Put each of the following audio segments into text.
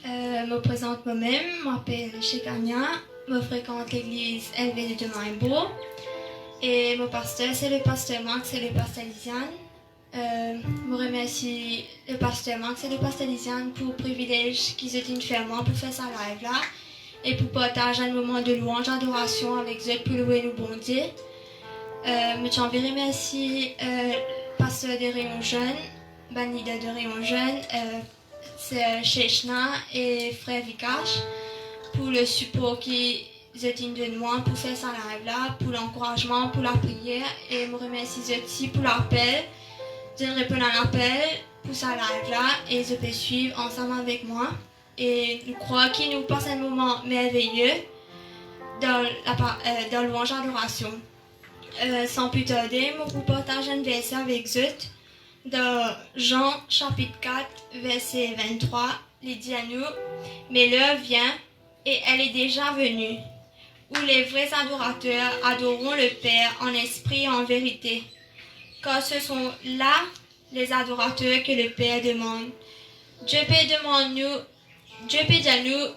Me présente moi-même, je m'appelle Shekania, je fréquente l'église LV de Maimbo et mon pasteur c'est le pasteur Marc, c'est le pasteur Lisiane. Je remercie le pasteur Marc et le pasteur Lisiane pour le privilège qu'ils ont fait moi pour faire ça live là et pour partager un moment de louange, d'adoration avec eux pour louer nous bon Dieu. Je remercie le pasteur de Rayon Jeune, Banida de Rayon Jeune, c'est Sheshna et Frère Vikash pour le support qu'ils ont de moi pour faire ça live là, pour l'encouragement, pour la prière et je remercie aussi pour l'appel. Je réponds à l'appel pour ça live là et je peux suivre ensemble avec moi et je crois qu'il nous passe un moment merveilleux dans la louange d'adoration. Sans plus tarder, je vous partage un verset avec vous dans Jean chapitre 4 verset 23. Il dit à nous: mais l'heure vient et elle est déjà venue où les vrais adorateurs adoreront le Père en esprit et en vérité, car ce sont là les adorateurs que le Père demande. Dieu peut dire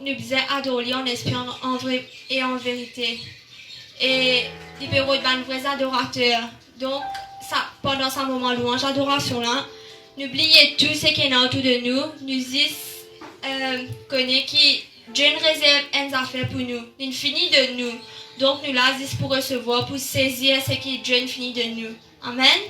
nous besoin adorer en esprit en vrai et en vérité. Et il peut être de vrais adorateurs. Donc, ça, pendant ce moment louange, adoration là, n'oubliez tout ce qui est autour de nous. Nous connaissons que Dieu nous réserve une affaire pour nous. Il finit de nous. Donc, nous là, pour recevoir, pour saisir ce que Dieu finit de nous. Amen.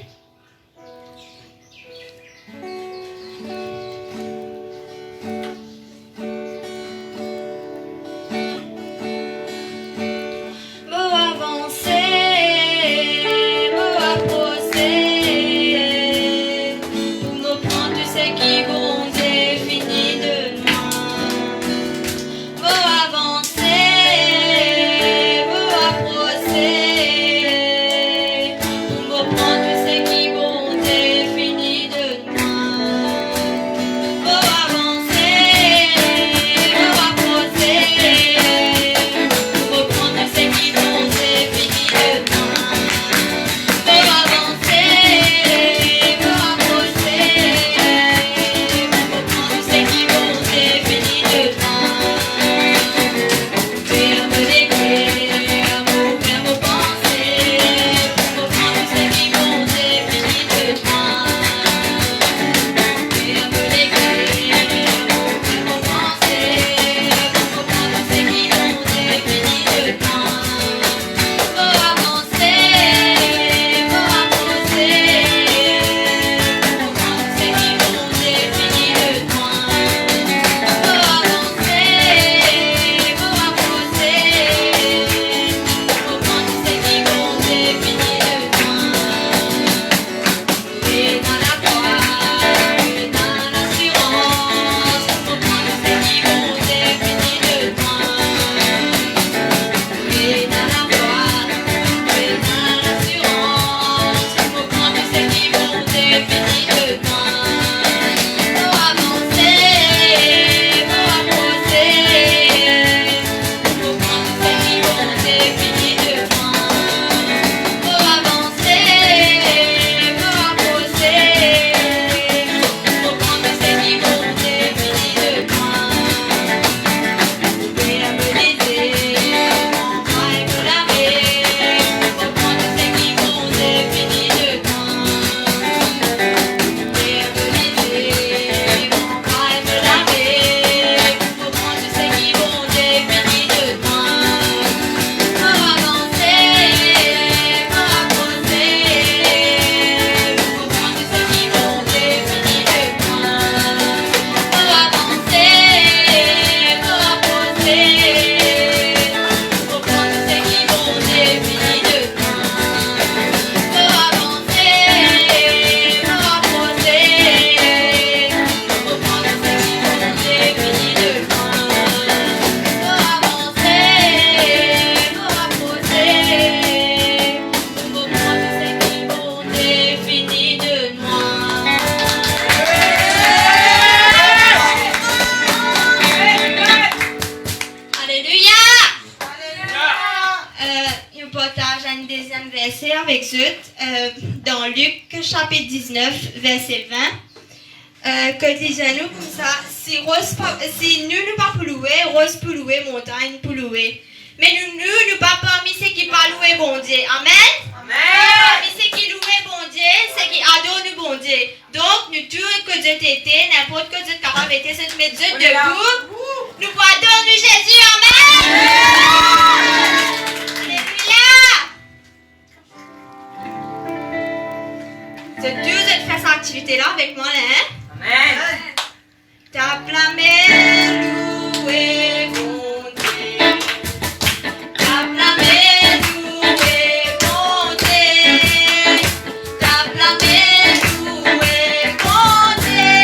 avec eux dans Luc chapitre 19, verset 20. Que disons-nous comme ça, si nous pas pour louer, rose pour louer, montagne pour louer. Mais nous pas parmi ceux qui pas louer bon Dieu. Amen? Amen. Parmi ceux qui louent bon Dieu, ceux qui adorent nous bon Dieu. Donc, nous tous que Dieu t'était, n'importe que Dieu capable de se mettre Dieu debout, nous adorons Jésus. Amen. Alléluia. C'est Dieu de faire cette activité-là avec moi, hein? Amen. T'acclamer, louer mon Dieu. T'acclamer, louer mon Dieu. T'acclamer, louer mon Dieu.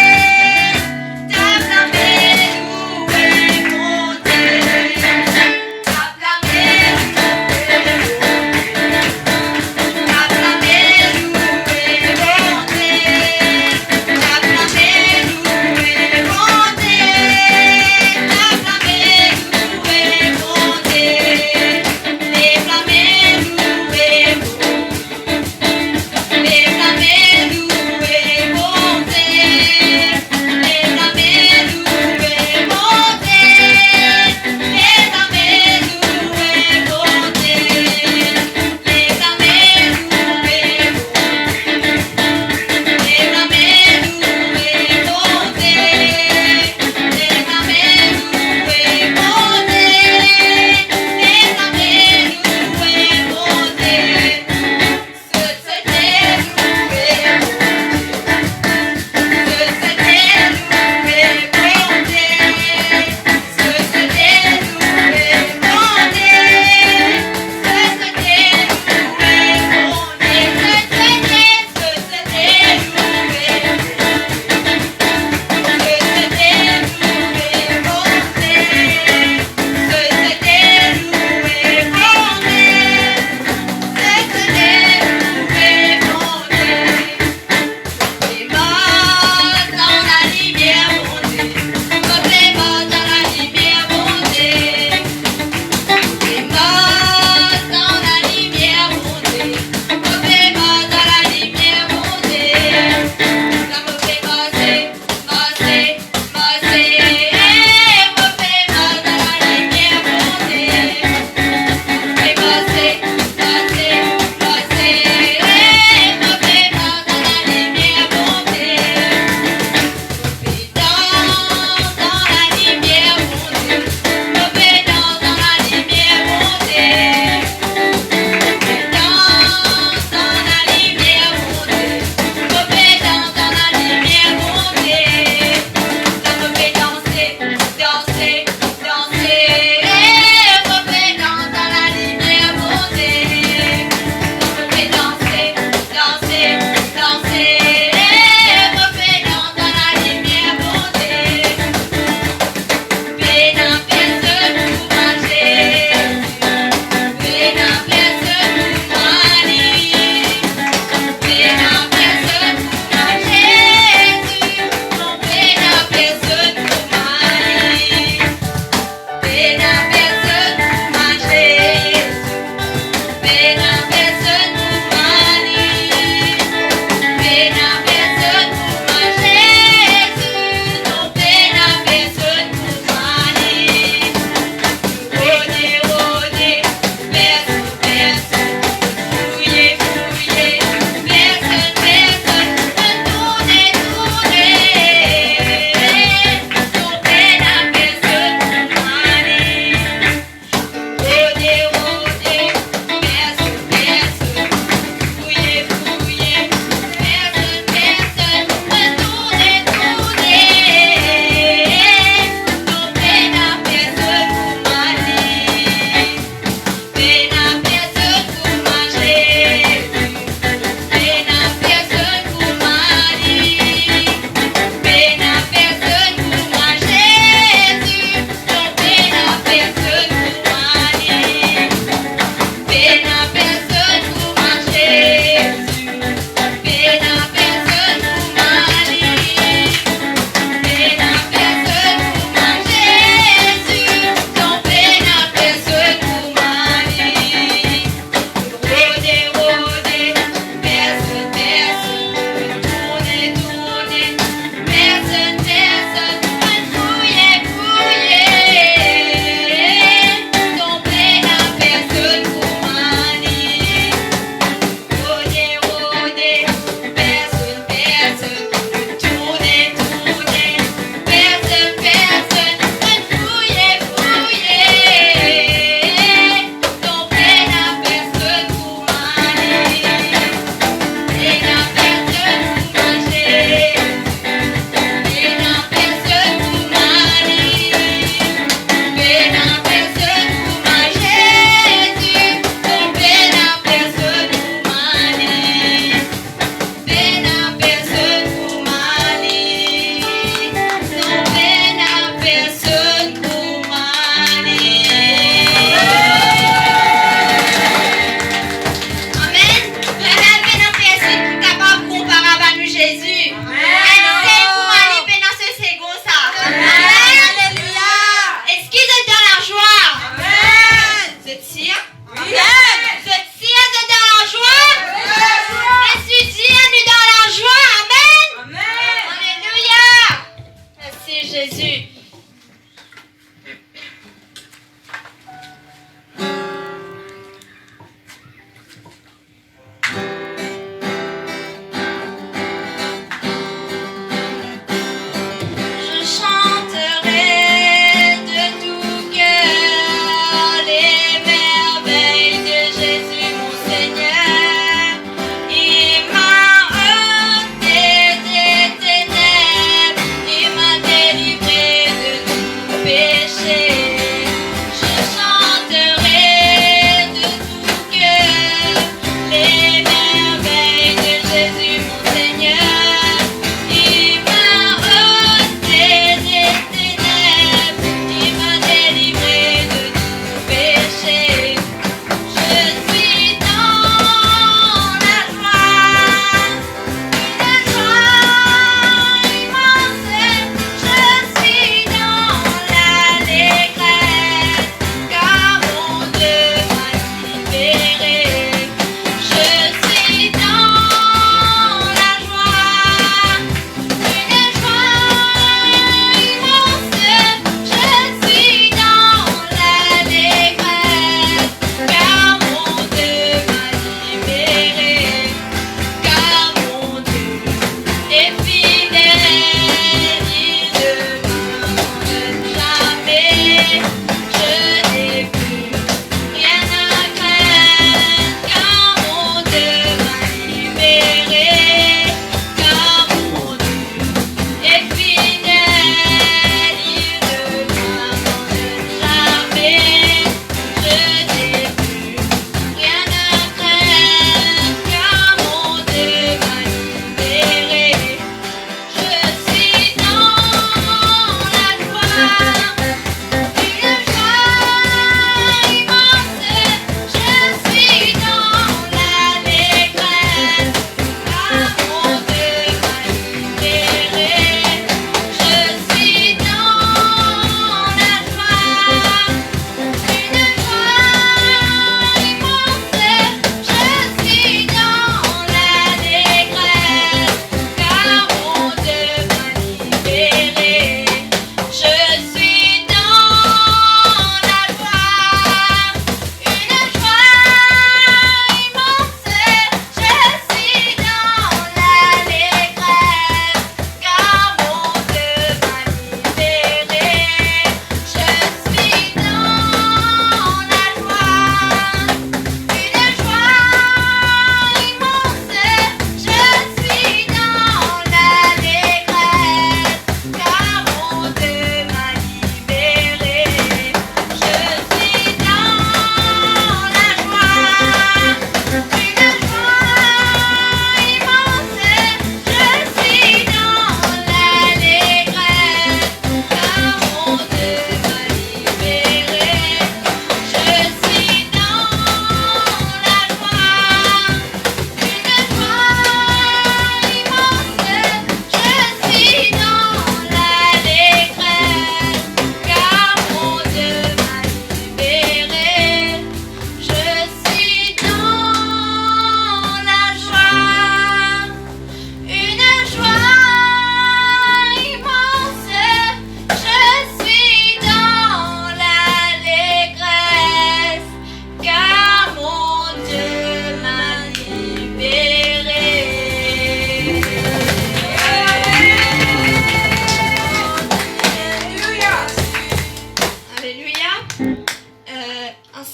T'acclamer, louer mon Dieu. T'acclamer, louer mon Dieu. T'acclamer, louer mon Dieu. T'acclamer, louer mon Dieu.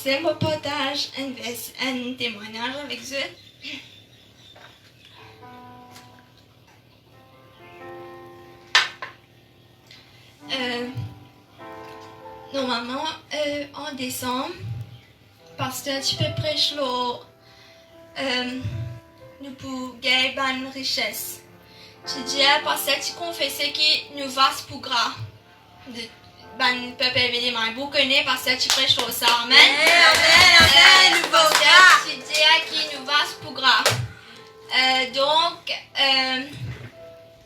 pasteur me partage un témoignage avec eux. Normalement, en décembre, pasteur, tu peux prêcher nous pour gagner une richesse. Tu dis, pasteur, tu confesses que nous vas pour gras. Ben, peuple éveillé, mais vous connaissez, pasteur, tu prêches ça. Amen. Amen. Pasteur, tu dis que nous vas pour gras. Donc,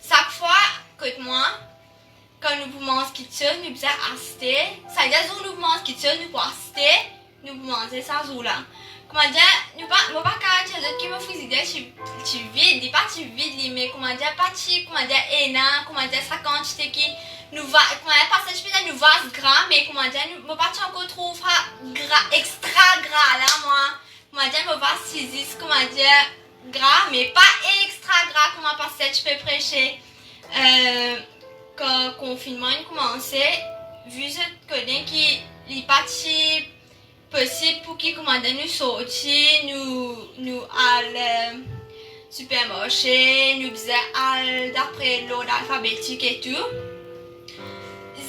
chaque fois, écoute-moi, quand nous pouvons quitter, nous pouvons acheter. Ça veut dire que nous pouvons quitter, nous pouvons acheter, nous pouvons manger ça jour-là. Comment dire, nous ne pas caractériser qui me fait idée, tu vides, pas tu vides, mais comment dire, pas tu, comment dire, énorme, comment dire, ça quantité qui nous va, comment dire, parce que je peux dire, nous va gras, mais comment dire, nous pas tu encore trouver gras, extra gras là, moi. Comment dire, nous va saisir, comment dire, gras, mais pas extra gras, comment parce que tu peux prêcher. Quand le confinement a commencé, vu ce que qui n'est pas possible pour qu'ils nous sortir, nous aller supermarché, nous aller d'après l'ordre alphabétique et tout.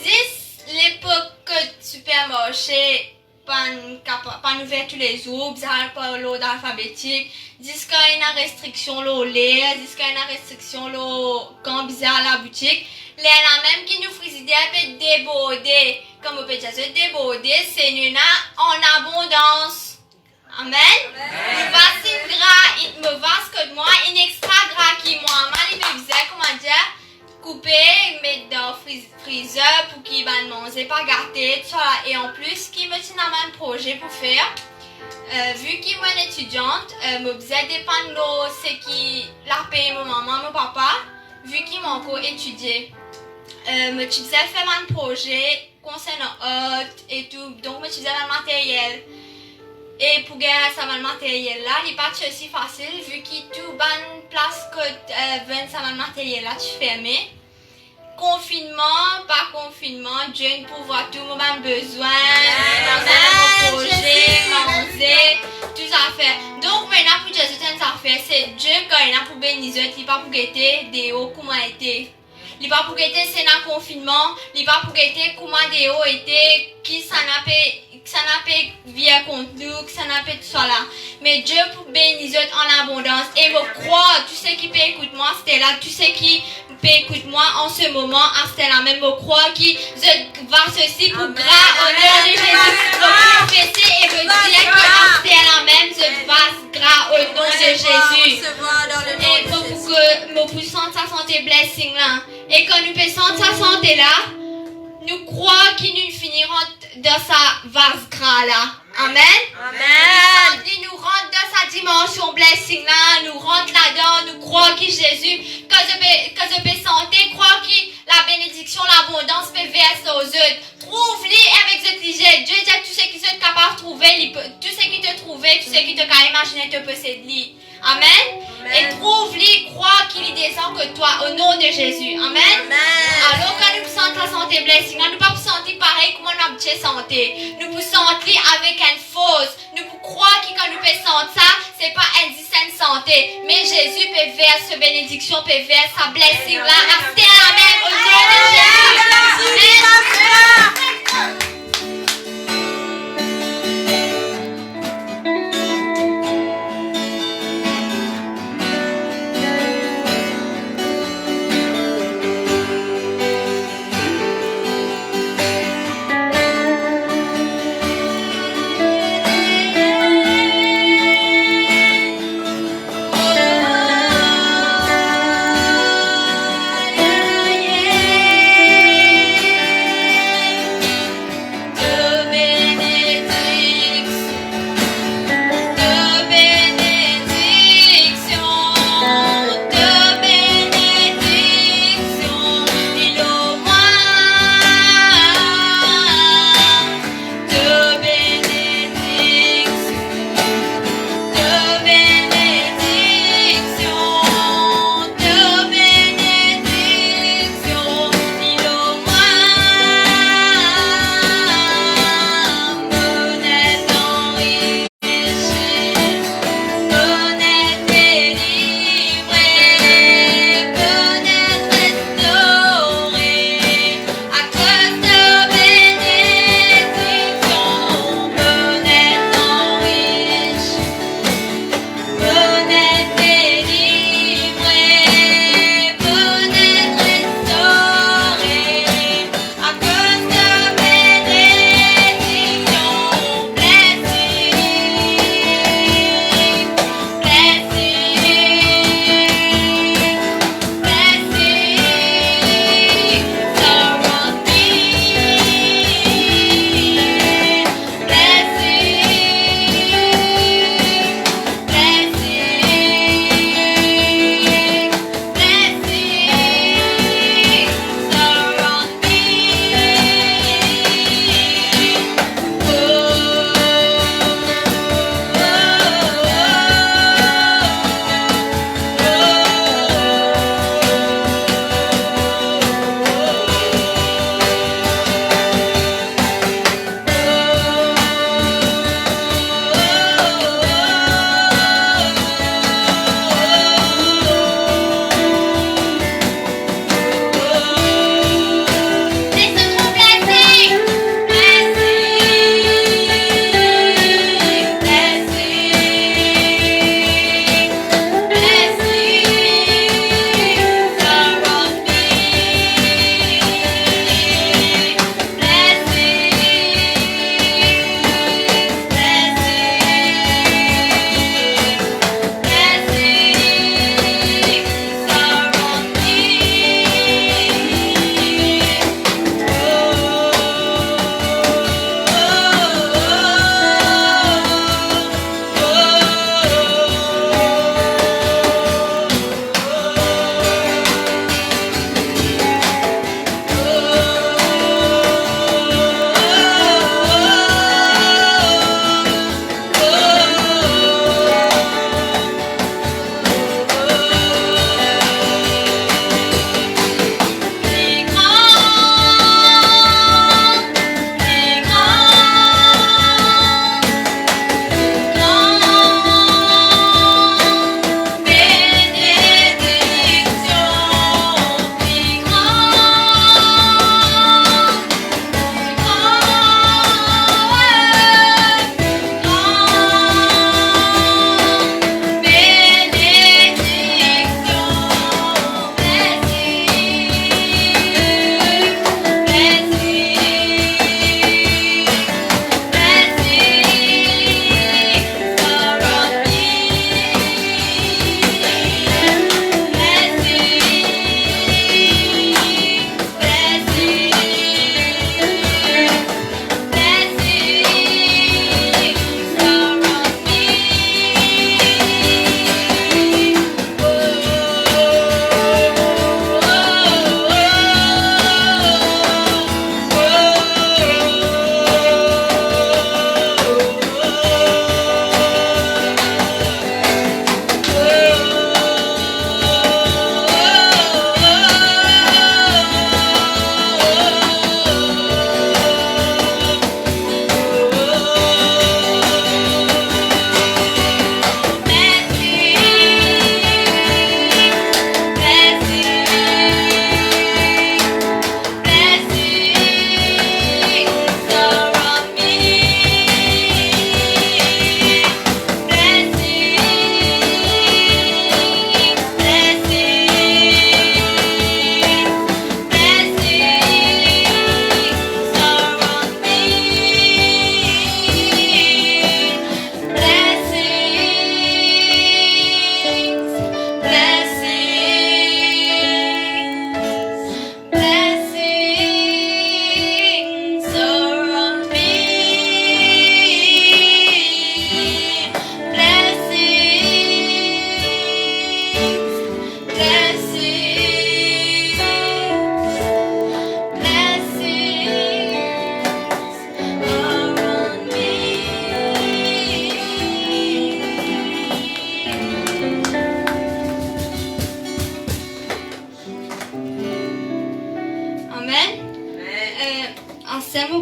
Juste l'époque supermarché, pas ouvert tous les jours, par l'ordre alphabétique, jusqu'à une restriction le lait, jusqu'à une restriction le quand bizarre la boutique. Les là même qui nous frisident peut déborder, comme on peut dire déborder, c'est nous en abondance. Amen. Il va si gras, il me va ce que moi, une extra gras qui moi, il me disait comment dire, couper, mettre dans le freezer pour qu'il va manger, pas gâter, tout ça. Et en plus, qui me tient dans un projet pour faire. Vu qu'il est étudiante, me disait dépendre de ce qui l'a payé mon maman, mon papa, vu qu'il m'a encore étudié. Me disais faire un projet concernant et tout, donc me disais le matériel. Et pour gagner ça le matériel là, il n'est pas aussi facile vu qu'il tout bonne place que 20 ça le matériel là tu fermé. Confinement, pas confinement, Dieu pour voir tout le monde besoin, mon projet, manger, tout ça fait. Donc maintenant pour Jésus ça fait, c'est Dieu quand il a pour bénir, il n'est pas pour guetter des hauts comment été. Il n'est pas pour guetter c'est un confinement, il n'est pas pour guetter comment des hauts étaient, qui ça n'a pas via contre nous, que ça n'a pas tout ça là. Mais Dieu pour bénir en abondance. Et me croire, tous ceux qui peut écouter moi, c'était là, tous ceux qui peut écouter moi en ce moment, c'était là même me croire qui va ceci pour grâce au nom de Jésus. Me confesser et me dire que c'était là même, je va grâce au nom de Jésus. Et pour que me puissions sa santé blessing là. Et quand nous puissions sa santé là, nous croyons qu'ils nous finiront dans sa vase gras là. Amen. Amen. Nous rentrons dans sa dimension blessing là, nous rentrons là-dedans, nous croyons que Jésus, quand je peux santé, croire que la bénédiction, l'abondance peut verser aux autres. Trouve-les avec ce sujet. Dieu dit à tous ceux qui sont capables de trouver, tous ceux qui te trouvent, tous ceux qui te peuvent imaginer te posséder. Amen. Amen. Et trouve-les, crois qu'il est descend que toi, au nom de Jésus. Amen. Amen. Alors quand nous sentons la santé blessing, nous ne pouvons pas sentir pareil comme on a de santé. Nous pouvons sentir avec une fausse. Nous pouvons croire que quand nous pouvons sentir ça, ce n'est pas une saine santé. Mais Jésus peut verser sa bénédiction, peut verser sa blessing là. Restez à la même au nom de Jésus. Amen.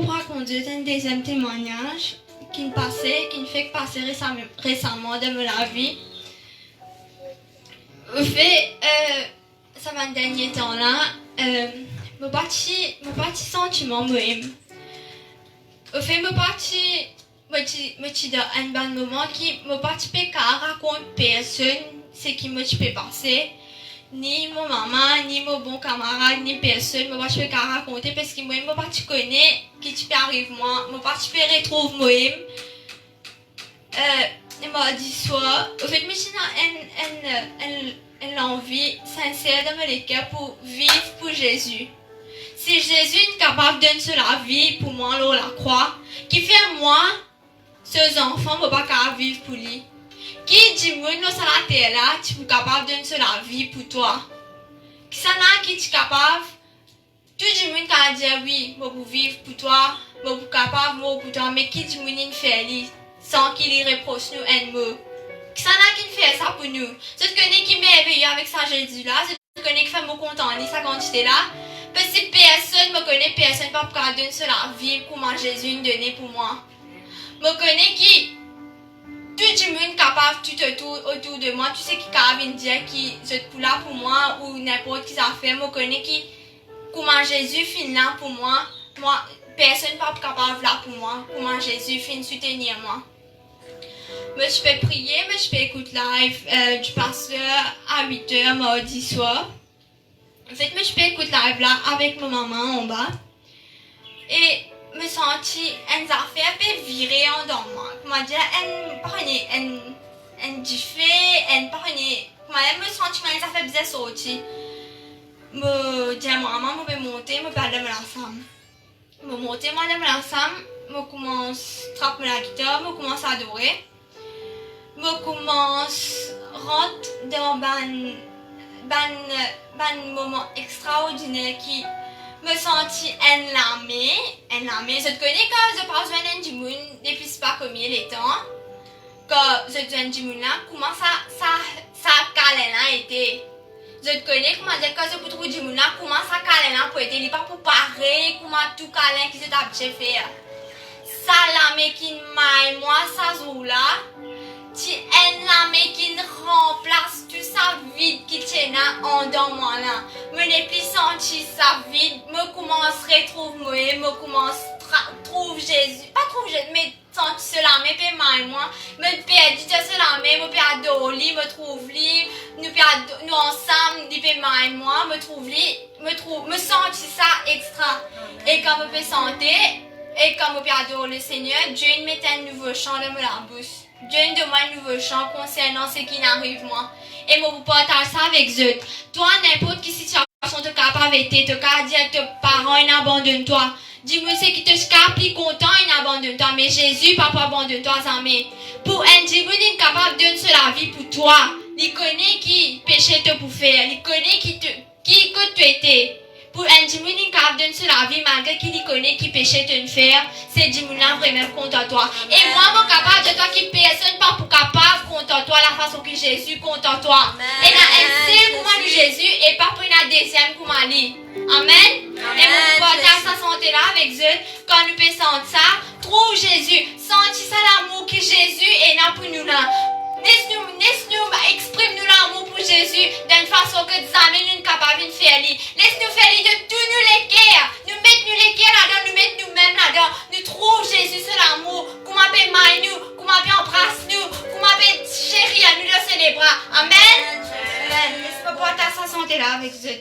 pour raconter un deuxième témoignage qui me fait passer récemment dans ma vie. Au fait, ça va un dernier temps là, mon petit sentiment moi-même. Au fait, mon petit dans un bon moment qui mon petit peut raconte personne ce qui me peut passer. Ni mon maman, ni mon bon camarade, ni personne, moi je peux raconter parce que moi, je connais qui tu peux arriver moi, moi je peux retrouver moi-même. Il m'a dit soit, au fait, j'ai l'envie sincère de me cœur pour vivre pour Jésus. Si Jésus est capable de donner la vie pour moi, alors la croix, qui fait moi, ces enfants, je ne peux pas vivre pour lui. Qui dit moi non sur la terre là, tu es capable de donner la vie pour toi. Qui ça n'a qui est capable, tout le monde qui dit oui, je peux vivre pour toi, je suis capable pour toi, mais qui dit moi ne fait sans qu'il reproche nous un mot. Qui ça n'a qui fait ça pour nous. Je te connais qui m'éveille avec ça Jésus là, je te connais qui fait me content sa quantité là. Parce que personne me connaît, personne ne peut pas donner la vie comment Jésus nous donné pour moi. Je connais qui tout le monde capable tout autour de moi, tu sais qui capable de dire qui est là pour moi ou n'importe qui ça fait, je connais qui comment Jésus finit là pour moi, personne n'est pas capable là pour moi, comment Jésus finit soutenir moi. Mais je peux prier, mais je peux écouter live du pasteur à 8h mardi soir. En fait, mais je peux écouter live là avec ma maman en bas. Et me sentir une affaire peut virer en dans moi. Comment dire, un diffé, comment me sentir une affaire bizarre sortir. Me dire maman, me monter, me parler de la femme. Me monter, moi de la femme, me commence trapper la guitare, me commence à adorer. Me commence rentrer dans un moment extraordinaire qui me sentis enlamée. Je te connais quand je passe un du monde depuis pas combien de temps. Quand je te dis du monde là, comment ça câlin là était. Je te connais comment dire quand je peux trouver du monde là, comment ça câlin là pour être, il pas pour pareil, comment tout câlin qui se t'a fait faire. Ça l'âme qui m'aille moi ça joue là. Tu es l'âme qui remplace tout ça vide qui tient en dans moi là. Je n'ai plus senti ça vide. Je commence à retrouver moi. Je commence à trouver Jésus. Pas trouver Jésus, mais sentir cela. Mais pas mal moi. Je perds du temps cela. Je peux adorer. Je trouve lui. Nous ensemble. Je peux mal moi. Je trouve lui. Me sentir ça extra. Et quand je peux sentir. Et quand je peux adorer le Seigneur. Dieu me met un nouveau chant dans ma bouche. Dieu nous demande un nouveau chant concernant ce qui n'arrive moi. Et je vous partage ça avec eux. Toi, n'importe quelle situation tu es capable de te dire que tes parents abandonnent toi. Dis-moi ce qui te est plus content, ils abandonnent toi. Mais Jésus, papa, abandonne toi jamais. Pour un Dieu, il est capable de donner la vie pour toi. Il connaît qui péché te pour faire. Il connaît qui que tu étais. Pour un Dieu, il est capable de donner la vie malgré qu'il connaît qui péché te faire. C'est Dieu là vraiment contre toi. Et moi, je suis capable de toi qui personne pas pour capable contre toi la façon que Jésus contre toi. Et là, un seul comment Jésus et pas pour une deuxième comment lui. Amen. Et vous partager sa santé là avec eux. Quand nous pouvons sentir ça, trouve Jésus. Sentir ça l'amour que Jésus est là pour nous là. Laisse-nous exprime-nous l'amour pour Jésus d'une façon que nous sommes capables de faire. Laisse-nous faire de tous nous les cœurs. Nous mettons les cœurs là-dedans, nous mettons nous-mêmes là-dedans. Nous trouvons Jésus sur l'amour. Comment on peut mailler nous, comment on peut embrasser nous, comment on peut chérir nous dans les bras. Amen. Laisse-moi porter sa santé là avec eux.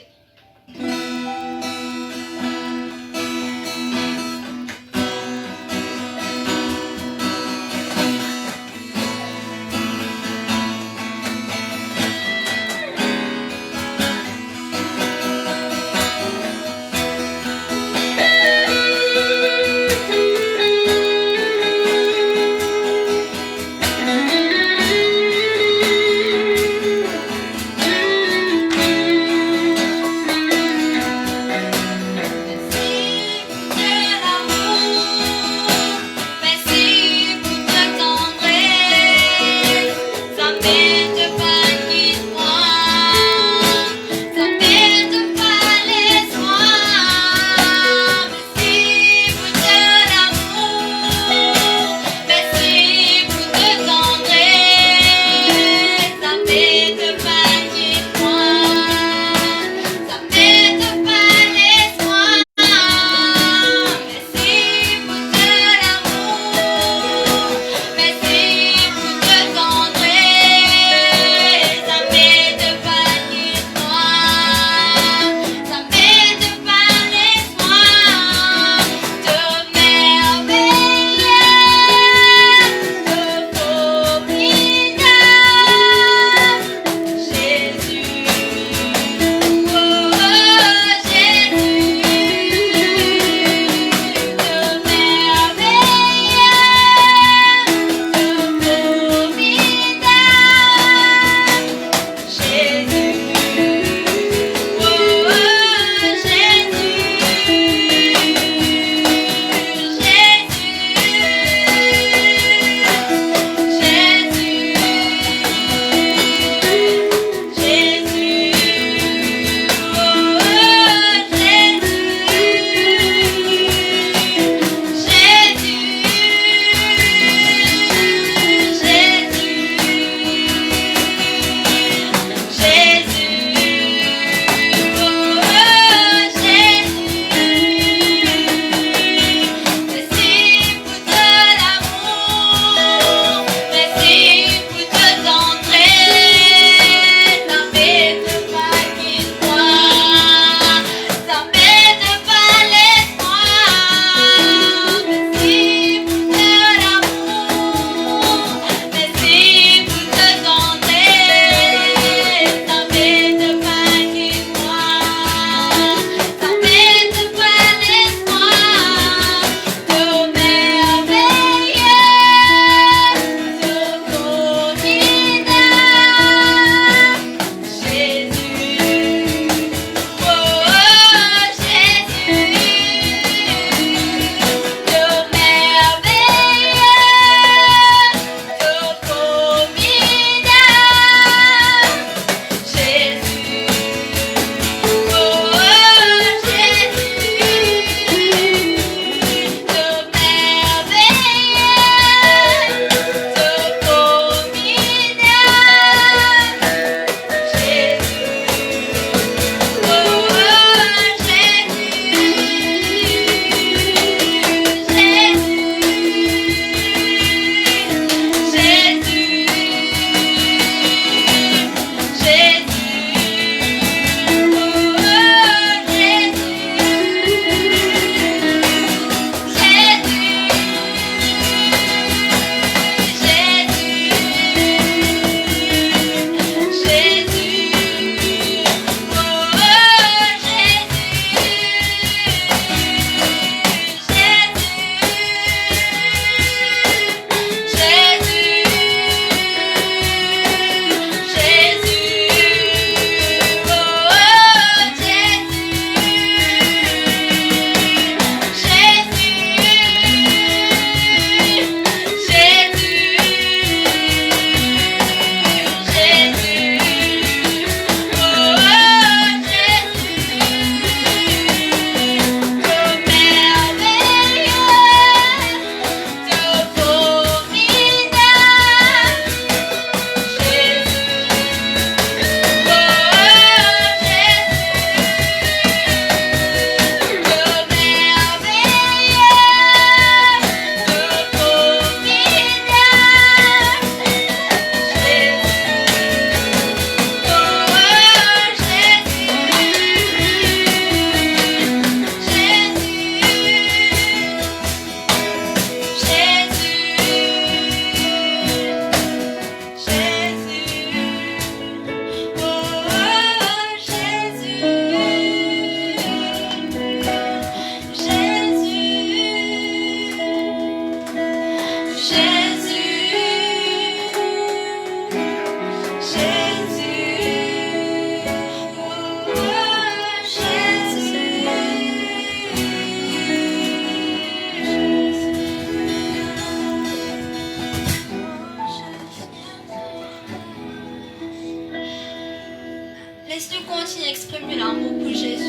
tu exprimes l'amour pour Jésus.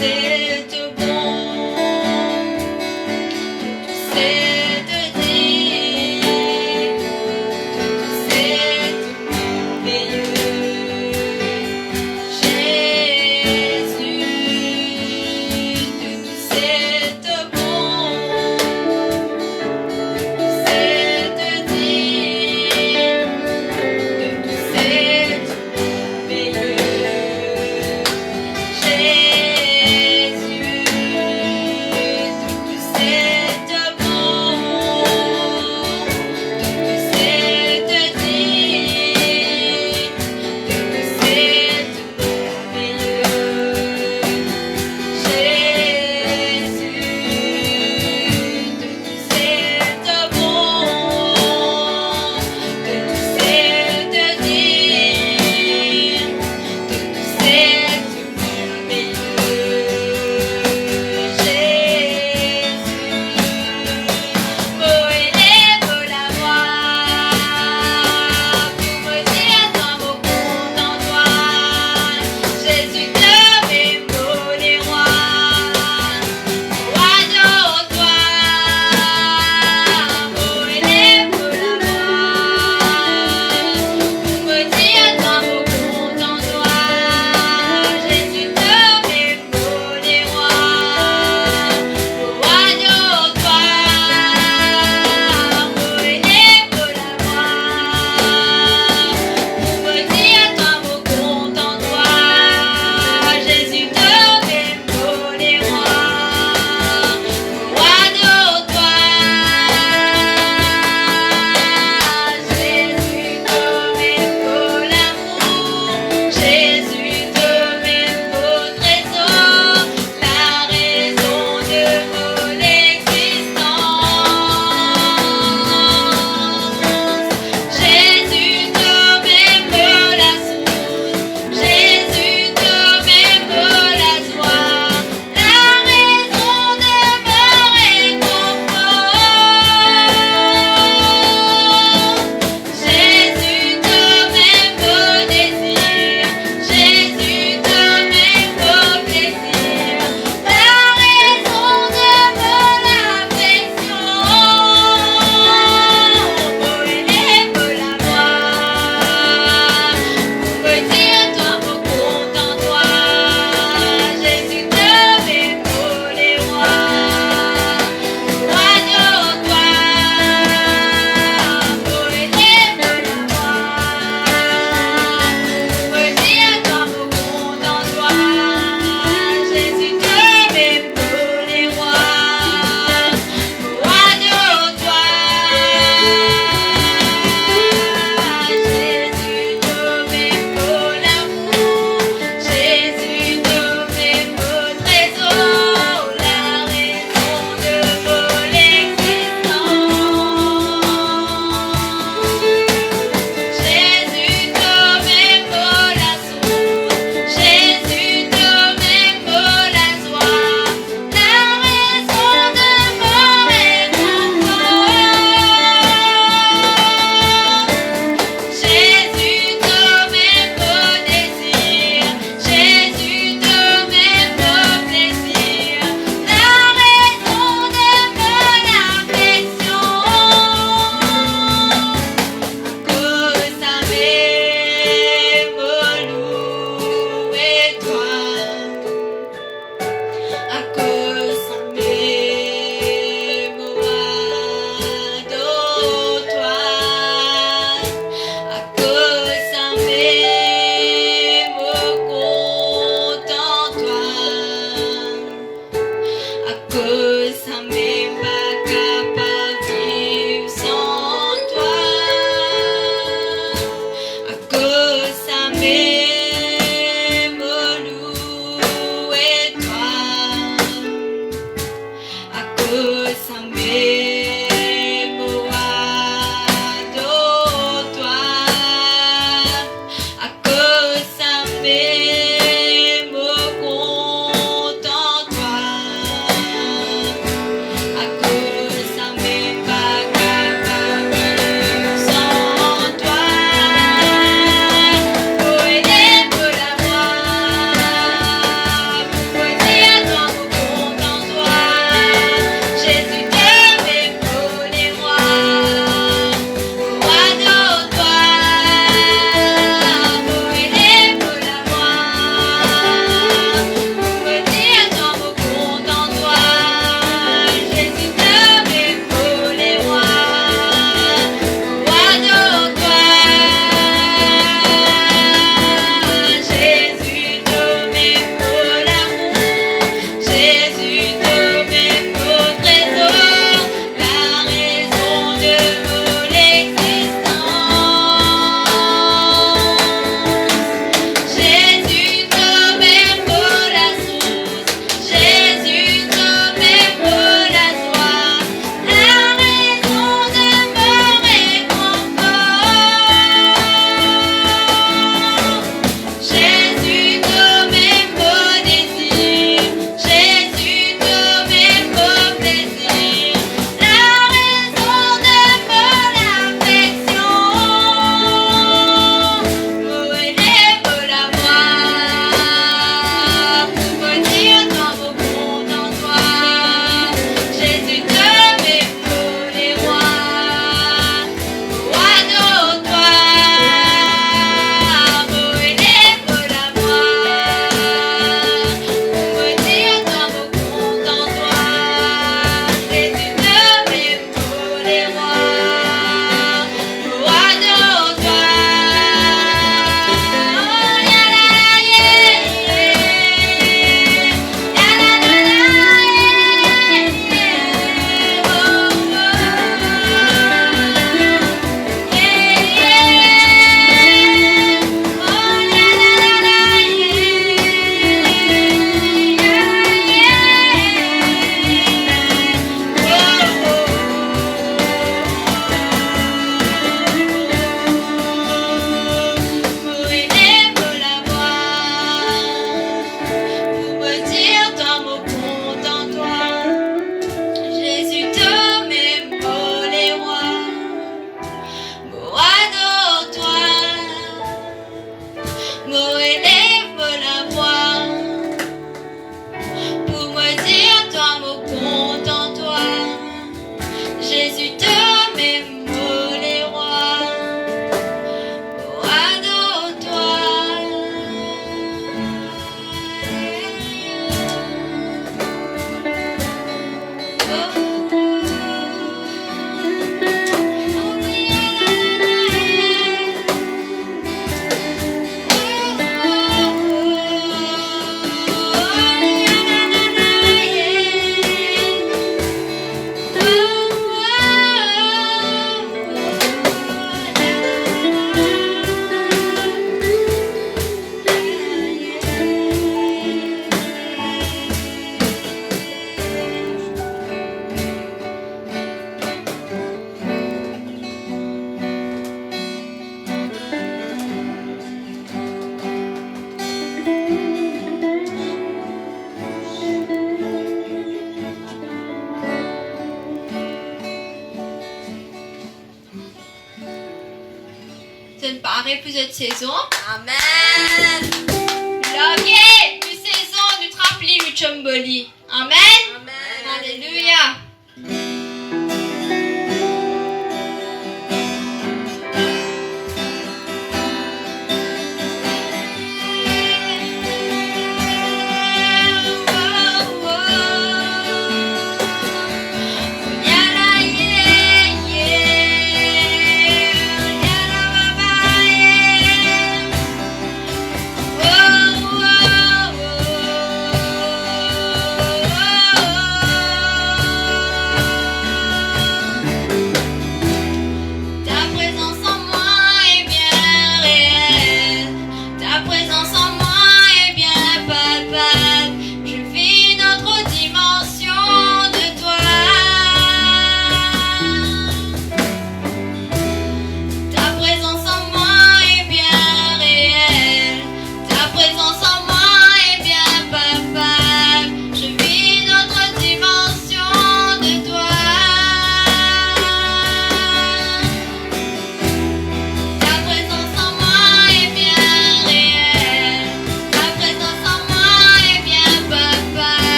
C'est tout bon, c'est tout digne, c'est tout merveilleux. préparer plusieurs saisons. Amen. Logé, une saison du trampoline du Chomboli. Amen. Amen. Alléluia.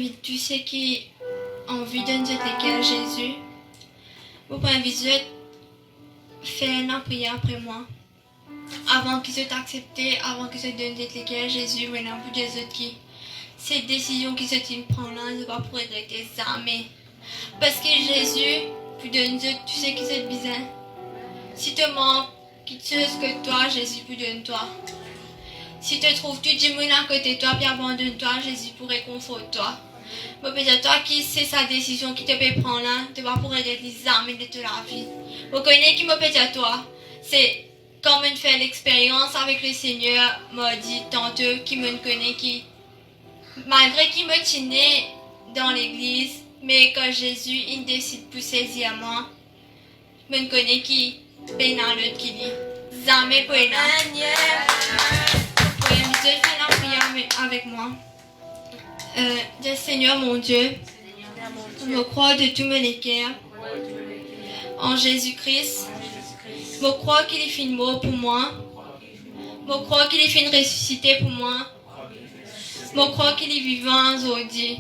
invite tous ceux qui ont vu de nous lesquels Jésus. Vous pouvez inviter faire une prière après moi. Avant qu'ils soient acceptés, avant qu'ils soient donnés lesquels Jésus, maintenant vous des autres qui. Cette décision qu'ils se prendre là, ne va pas pour regretter ça, mais parce que Jésus vous donne tous ceux qui sont besoin. Si te manque quelque chose que toi, Jésus vous donne toi. Si te trouves tout du monde à côté de toi, puis abandonne-toi, Jésus pour réconforter toi. Mais peut-être toi qui c'est sa décision qui te peut prendre là, tu vas pour aider les armes de toute la vie. Vous connaissez qui me peut-être toi, c'est comme on fait l'expérience avec le Seigneur, m'a dit tantôt qui me connaît, qui malgré qu'il me tenait dans l'église, mais quand Jésus il décide de saisir moi, je me connais qui ben dans l'autre qui dit jamais pour une pour inviter à faire la prière avec moi. Dis Seigneur mon Dieu, je me crois de tout mon cœur en Jésus-Christ. Je crois qu'il est fait mort pour moi. Je crois qu'il est fait ressuscité pour moi. Je crois qu'il est vivant aujourd'hui.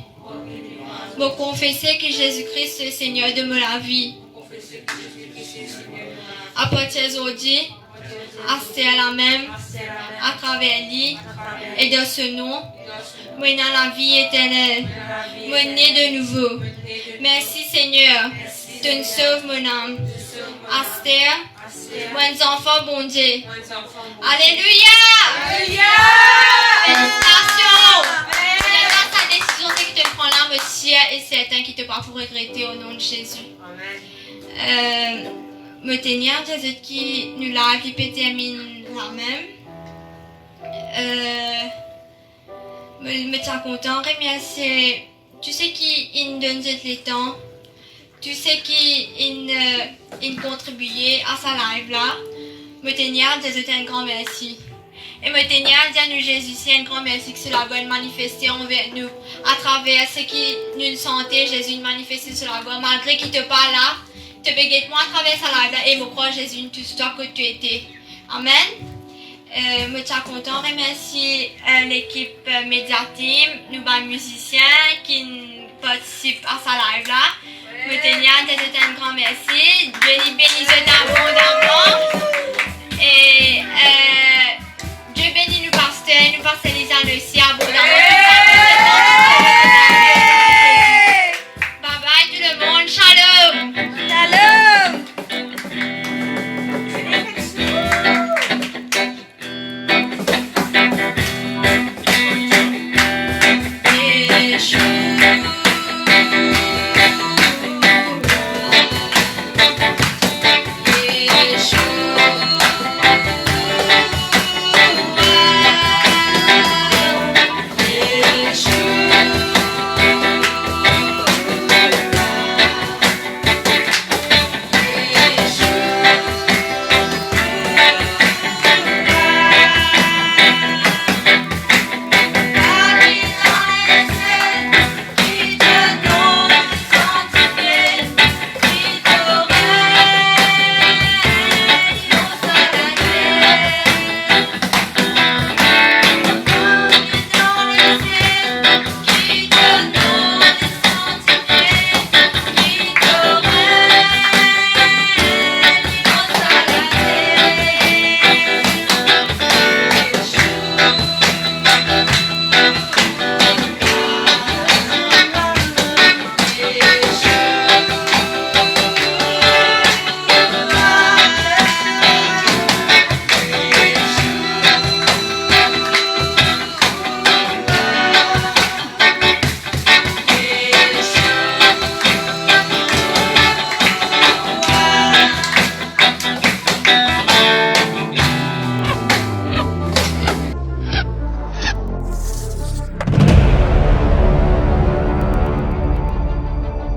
Je confesse que Jésus-Christ est le Seigneur de ma vie. À partir d'aujourd'hui, à la même, à travers lui et de ce nom, moi dans la vie éternelle, moi né de nouveau. Merci Seigneur, tu nous sauves mon âme. Astère, mes enfants bon Dieu. Alléluia! Félicitations! Maintenant, ta décision, c'est que tu prends là, monsieur, et c'est certain qu'il ne te pas pour regretter au nom de Jésus. Me tenir des autres qui nous l'a, qui peut terminer la même. Me tiens content, remercier tu sais qui nous donne les temps, tu sais qui nous contribué à sa live là. Me tenir des autres un grand merci. Et me tenir à nous Jésus, un grand merci que cela va manifester envers nous à travers ce qui nous sentait Jésus manifester cela va malgré qu'il te parle là, te béguette moi à travers sa live là et me crois Jésus tout toi que tu étais. Amen. Me tiens content remercier l'équipe Media Team, nous les musiciens qui participent à sa live là. Me tenir un grand merci. Dieu bénisse abondamment. Et